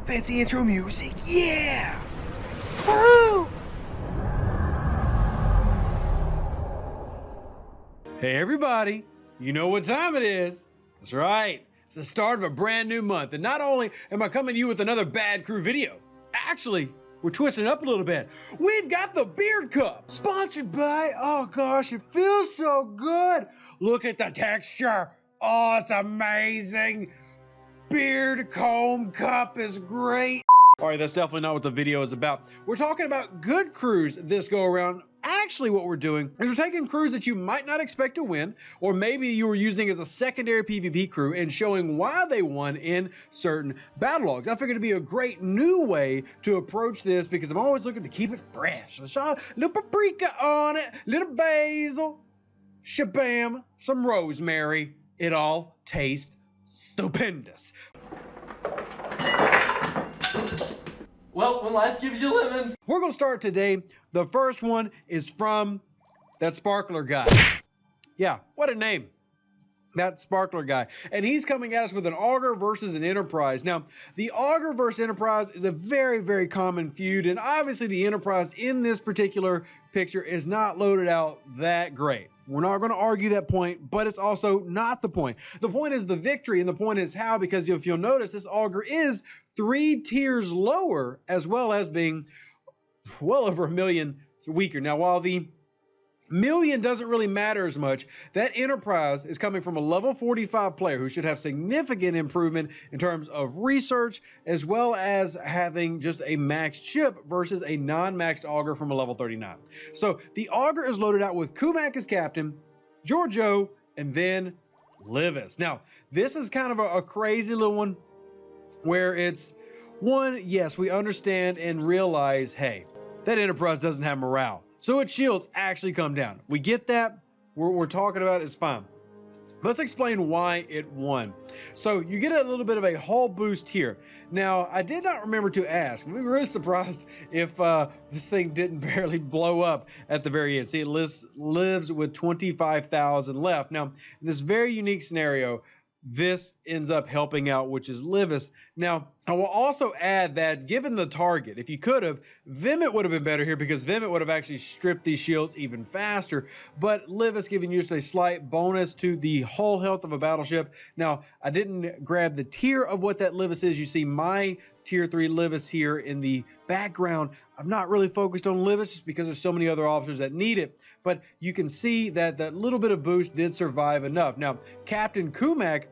Fancy intro music, yeah! Woo! Hey everybody, you know what time it is. That's right, it's the start of a brand new month, and not only am I coming to you with another Bad Crew video, actually, we're twisting it up a little bit. We've got the Beard Cup, sponsored by, oh gosh, it feels so good. Look at the texture, oh, it's amazing. Beard comb cup is great. All right, that's definitely not what the video is about. We're talking about good crews this go around. Actually, what we're doing is we're taking crews that you might not expect to win, or maybe you were using as a secondary PvP crew and showing why they won in certain battle logs. I figured it'd be a great new way to approach this because I'm always looking to keep it fresh. So a little paprika on it, little basil, shabam, some rosemary. It all tastes stupendous. Well, when life gives you lemons. We're gonna start today. The first one is from that Sparkler guy. Yeah, what a name. That Sparkler guy. And he's coming at us with an Auger versus an Enterprise. Now, the Auger versus Enterprise is a very, very common feud, and obviously the Enterprise in this particular picture is not loaded out that great. We're not going to argue that point, but it's also not the point. The point is the victory, and the point is how, because if you'll notice, this Auger is 3 tiers lower, as well as being well over 1 million weaker. Now, while the million doesn't really matter as much, that Enterprise is coming from a level 45 player who should have significant improvement in terms of research, as well as having just a maxed ship versus a non-maxed Auger from a level 39. So the Auger is loaded out with Kumak as captain, Giorgio, and then Livis. Now, this is kind of a crazy little one where it's one, yes, we understand and realize, hey, that Enterprise doesn't have morale. So its shields actually come down. We get that. We're talking about it. It's fine. Let's explain why it won. So you get a little bit of a hull boost here. Now, I did not remember to ask. We were really surprised if this thing didn't barely blow up at the very end. See, it lives with 25,000 left. Now, in this very unique scenario, this ends up helping out, which is Livis. Now, I will also add that given the target, if you could have, Vimit would have been better here because Vimit would have actually stripped these shields even faster, but Livis giving you just a slight bonus to the hull health of a battleship. Now, I didn't grab the tier of what that Livis is. You see my tier 3 Livis here in the background. I'm not really focused on Livis just because there's so many other officers that need it, but you can see that that little bit of boost did survive enough. Now, Captain Kumak,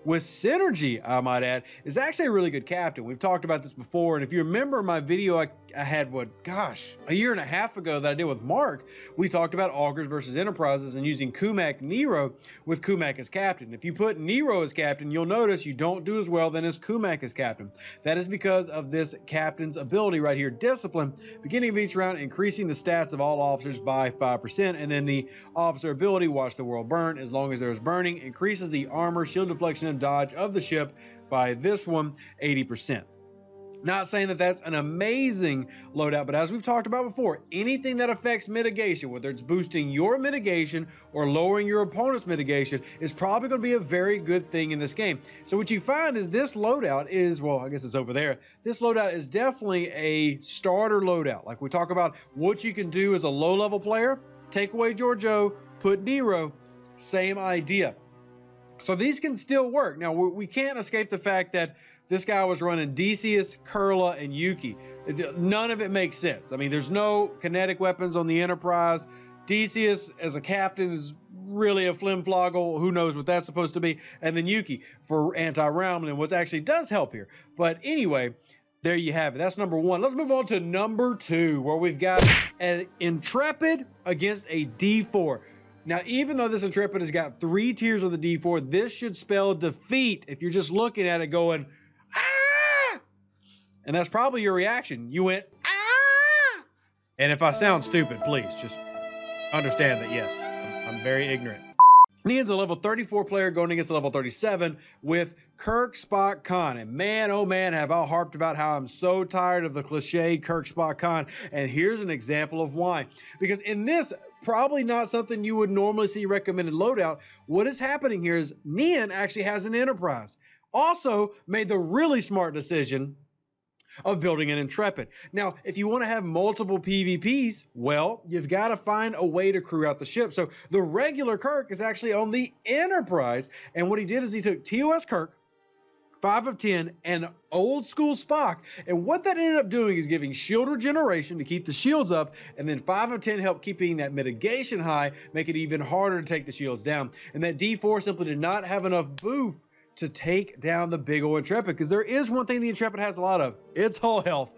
with synergy, I might add, is actually a really good captain. We've talked about this before, and if you remember my video I had, a year and a half ago that I did with Mark, we talked about Augers versus Enterprises and using Kumak Nero with Kumak as captain. If you put Nero as captain, you'll notice you don't do as well then as Kumak as captain. That is because of this captain's ability right here, Discipline, beginning of each round, increasing the stats of all officers by 5%, and then the officer ability, Watch the World Burn, as long as there is burning, increases the armor, shield deflection, and dodge of the ship by this one 80%. Not saying that that's an amazing loadout, but as we've talked about before, anything that affects mitigation, whether it's boosting your mitigation or lowering your opponent's mitigation, is probably going to be a very good thing in this game. So what you find is this loadout is, well, I guess it's over there. This loadout is definitely a starter loadout. Like we talk about what you can do as a low-level player, take away Giorgio, put Nero, same idea. So these can still work. Now, we can't escape the fact that this guy was running Decius, Kurla, and Yuki. None of it makes sense. I mean, there's no kinetic weapons on the Enterprise. Decius, as a captain, is really a flim-floggle. Who knows what that's supposed to be. And then Yuki for anti-Ramlin, which actually does help here. But anyway, there you have it. That's number 1. Let's move on to number 2, where we've got an Intrepid against a D4. Now, even though this Intrepid has got 3 tiers of the D4, this should spell defeat if you're just looking at it going, ah! And that's probably your reaction. You went, ah! And if I sound stupid, please just understand that, yes, I'm very ignorant. Neon's a level 34 player going against a level 37 with Kirk, Spock, Khan. And man, oh man, have I harped about how I'm so tired of the cliche Kirk, Spock, Khan. And here's an example of why. Because in this, probably not something you would normally see recommended loadout, what is happening here is Neon actually has an Enterprise. Also made the really smart decision of building an Intrepid. Now, if you want to have multiple PvPs, well, you've got to find a way to crew out the ship. So the regular Kirk is actually on the Enterprise, and what he did is he took TOS Kirk, 5 of 10, and old school Spock, and what that ended up doing is giving shield regeneration to keep the shields up, and then 5 of 10 helped keeping that mitigation high, make it even harder to take the shields down. And that D4 simply did not have enough boof to take down the big old Intrepid, because there is one thing the Intrepid has a lot of. It's hull health.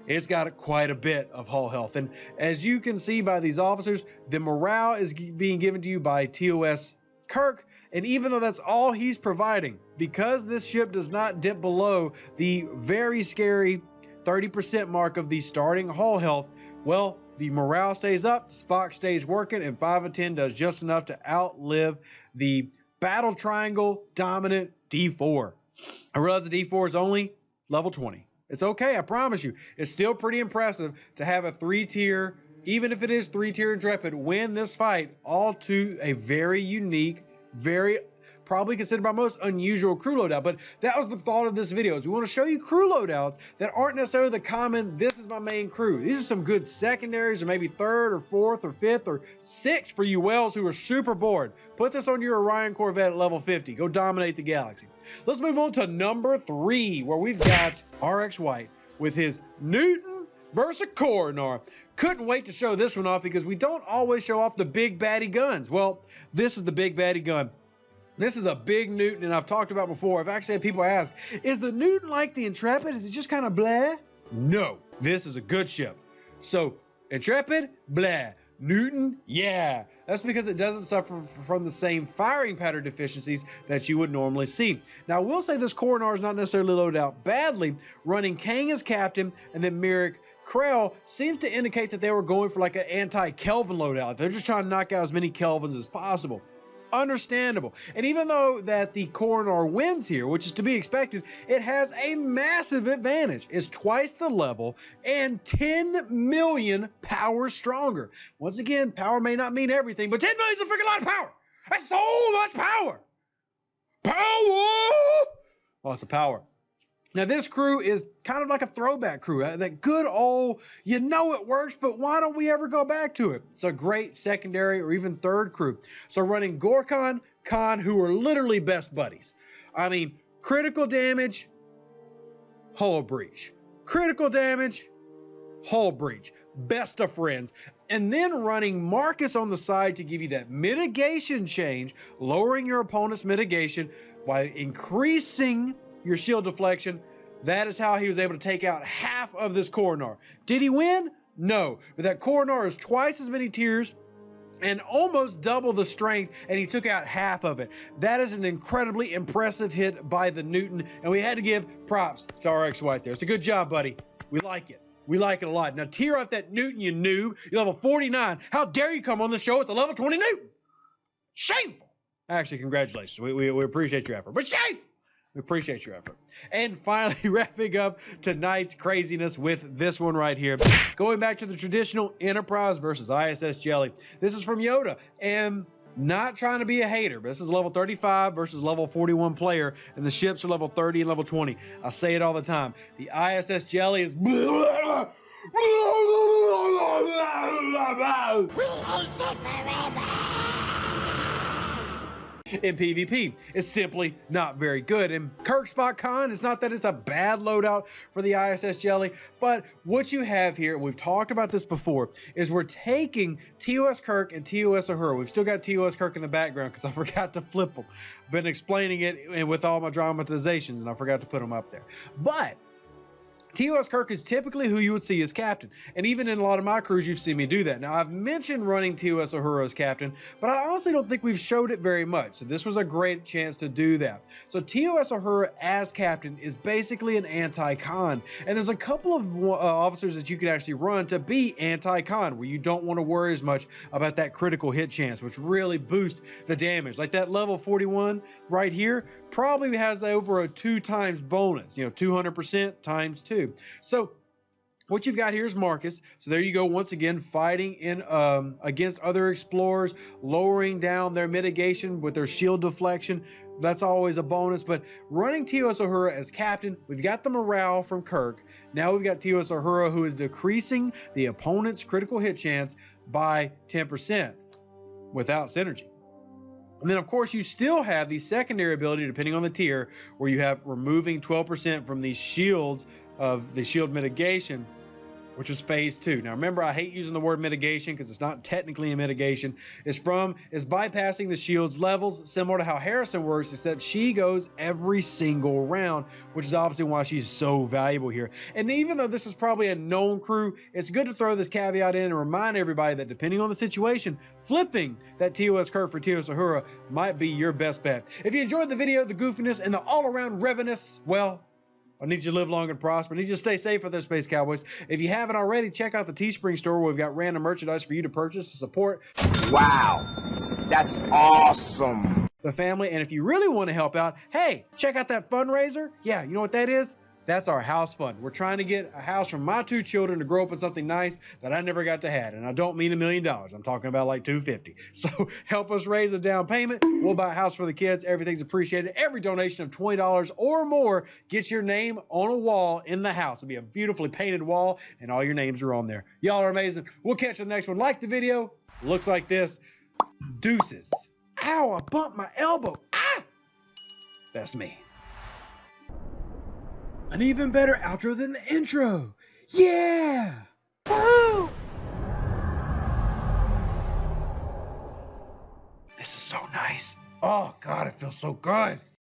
It's got quite a bit of hull health, and as you can see by these officers, the morale is being given to you by TOS Kirk. And even though that's all he's providing, because this ship does not dip below the very scary 30% mark of the starting hull health, well, the morale stays up, Spock stays working, and 5 of 10 does just enough to outlive the battle triangle dominant D4. I realize the D4 is only level 20. It's okay, I promise you. It's still pretty impressive to have a 3-tier, even if it is 3-tier Intrepid, win this fight all to a very unique, very probably considered by most unusual crew loadout. But that was the thought of this video, is we want to show you crew loadouts that aren't necessarily the common, this is my main crew. These are some good secondaries, or maybe 3rd or 4th or 5th or 6th for you whales who are super bored. Put this on your Orion Corvette at level 50. Go dominate the galaxy. Let's move on to number 3, where we've got RX White with his Newton versus Coronary. Couldn't wait to show this one off, because we don't always show off the big baddie guns. Well, this is the big baddie gun. This is a big Newton, and I've talked about before. I've actually had people ask, is the Newton like the Intrepid? Is it just kind of blah? No, this is a good ship. So Intrepid, blah. Newton, yeah. That's because it doesn't suffer from the same firing pattern deficiencies that you would normally see. Now, I will say this Coronar is not necessarily loaded out badly. Running Kang as captain and then Merrick Krell seems to indicate that they were going for like an anti-Kelvin loadout. They're just trying to knock out as many Kelvins as possible. Understandable. And even though that the Coronar wins here, which is to be expected, it has a massive advantage. It's twice the level and 10 million power stronger. Once again, power may not mean everything, but 10 million is a freaking lot of power. That's so much power. Power! Lots of power. Now, this crew is kind of like a throwback crew. That good old, you know it works, but why don't we ever go back to it? It's a great secondary or even 3rd crew. So running Gorkon, Khan, who are literally best buddies. I mean, critical damage, hull breach. Critical damage, hull breach. Best of friends. And then running Marcus on the side to give you that mitigation change, lowering your opponent's mitigation while increasing your shield deflection. That is how he was able to take out half of this Coronar. Did he win? No. But that Coronar is twice as many tiers and almost double the strength, and he took out half of it. That is an incredibly impressive hit by the Newton, and we had to give props to RX White there. It's a good job, buddy. We like it. We like it a lot. Now, tear up that Newton, you noob. You're level 49. How dare you come on the show with the level 20 Newton? Shameful. Actually, congratulations. We appreciate your effort, but shameful. We appreciate your effort. And finally, wrapping up tonight's craziness with this one right here. Going back to the traditional Enterprise versus ISS Jelly. This is from Yoda. And not trying to be a hater, but this is level 35 versus level 41 player, and the ships are level 30 and level 20. I say it all the time. The ISS Jelly is... We hate it forever. In PvP, it's simply not very good. And Kirk Spock Khan, it's not that it's a bad loadout for the ISS Jelly, but what you have here, and we've talked about this before, is we're taking TOS Kirk and TOS Uhura. We've still got TOS Kirk in the background because I forgot to flip them. Been explaining it and with all my dramatizations, and I forgot to put them up there. But TOS Kirk is typically who you would see as captain, and even in a lot of my crews you've seen me do that. Now, I've mentioned running TOS Uhura as captain, but I honestly don't think we've showed it very much, so this was a great chance to do that. So TOS Uhura as captain is basically an anti-Khaan, and there's a couple of officers that you can actually run to be anti-Khaan, where you don't want to worry as much about that critical hit chance, which really boosts the damage. Like that level 41 right here probably has over a 2 times bonus, 200% times 2. So what you've got here is Marcus. So there you go, once again, fighting in against other explorers, lowering down their mitigation with their shield deflection. That's always a bonus, but running TOS Uhura as captain, we've got the morale from Kirk. Now we've got TOS Uhura, who is decreasing the opponent's critical hit chance by 10% without synergy. And then, of course, you still have the secondary ability, depending on the tier, where you have removing 12% from these shields of the shield mitigation, which is phase 2. Now, remember, I hate using the word mitigation because it's not technically a mitigation. It's bypassing the shield's levels, similar to how Harrison works, except she goes every single round, which is obviously why she's so valuable here. And even though this is probably a known crew, it's good to throw this caveat in and remind everybody that depending on the situation, flipping that TOS Kirk for TOS Uhura might be your best bet. If you enjoyed the video, the goofiness, and the all-around revenous, well, I need you to live long and prosper. I need you to stay safe out there, Space Cowboys. If you haven't already, check out the Teespring store where we've got random merchandise for you to purchase to support. Wow, that's awesome. The family. And if you really want to help out, hey, check out that fundraiser. Yeah, you know what that is? That's our house fund. We're trying to get a house for my 2 children to grow up in something nice that I never got to have. And I don't mean $1 million. I'm talking about like $250. So help us raise a down payment. We'll buy a house for the kids. Everything's appreciated. Every donation of $20 or more gets your name on a wall in the house. It'll be a beautifully painted wall and all your names are on there. Y'all are amazing. We'll catch you in the next one. Like the video. Looks like this. Deuces. Ow, I bumped my elbow. Ah! That's me. An even better outro than the intro. Yeah! Woo! This is so nice. Oh, God, it feels so good.